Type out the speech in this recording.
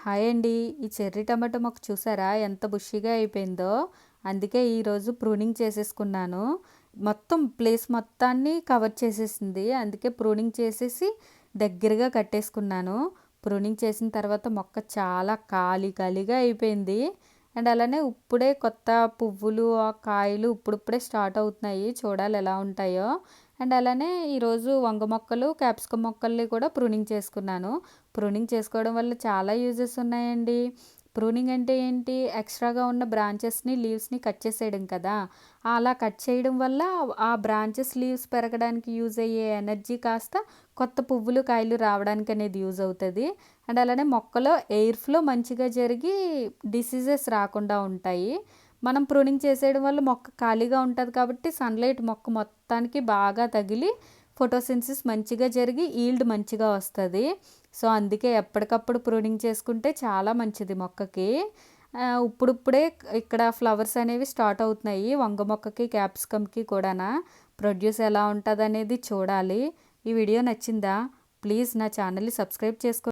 Hi అండి. ఈ cherry tomato మొక్క చూసారా ఎంత బుషీగా అయిపోయిందో. అందుకే ఈరోజు ప్రూనింగ్ చేసేసుకున్నాను. మొత్తం ప్లేస్ మొత్తాన్ని కవర్ చేసేసింది. అందుకే ప్రూనింగ్ చేసేసి దగ్గరగా కట్టేసుకున్నాను. ప్రూనింగ్ చేసిన తర్వాత మొక్క చాలా ఖాళీ ఖాళీగా అయిపోయింది. అండ్ అలానే ఇప్పుడే కొత్త పువ్వులు కాయలు ఇప్పుడిప్పుడే స్టార్ట్ అవుతున్నాయి. చూడాలి ఎలా ఉంటాయో. అండ్ అలానే ఈరోజు వంగ మొక్కలు క్యాప్సికమ్ మొక్కల్ని కూడా ప్రూనింగ్ చేసుకున్నాను. ప్రూనింగ్ చేసుకోవడం వల్ల చాలా యూజెస్ ఉన్నాయండి. ప్రూనింగ్ అంటే ఏంటి, ఎక్స్ట్రాగా ఉన్న బ్రాంచెస్ని లీవ్స్ని కట్ చేసేయడం కదా. అలా కట్ చేయడం వల్ల ఆ బ్రాంచెస్ లీవ్స్ పెరగడానికి యూజ్ అయ్యే ఎనర్జీ కాస్త కొత్త పువ్వులు కాయలు రావడానికి అనేది యూజ్ అవుతుంది. అండ్ అలానే మొక్కలో ఎయిర్ ఫ్లో మంచిగా జరిగి డిసీజెస్ రాకుండా ఉంటాయి. మనం ప్రూనింగ్ చేసేయడం వల్ల మొక్క ఖాళీగా ఉంటుంది కాబట్టి సన్లైట్ మొక్క మొత్తానికి బాగా తగిలి ఫోటోసింథసిస్ మంచిగా జరిగి ఈల్డ్ మంచిగా వస్తుంది. సో అందుకే ఎప్పటికప్పుడు ప్రూనింగ్ చేసుకుంటే చాలా మంచిది మొక్కకి. ఇప్పుడిప్పుడే ఇక్కడ ఫ్లవర్స్ అనేవి స్టార్ట్ అవుతున్నాయి వంగ మొక్కకి క్యాప్సికమ్కి కూడా. ప్రొడ్యూస్ ఎలా ఉంటుంది అనేది చూడాలి. ఈ వీడియో నచ్చిందా? ప్లీజ్ నా ఛానల్ని సబ్స్క్రైబ్ చేసుకో.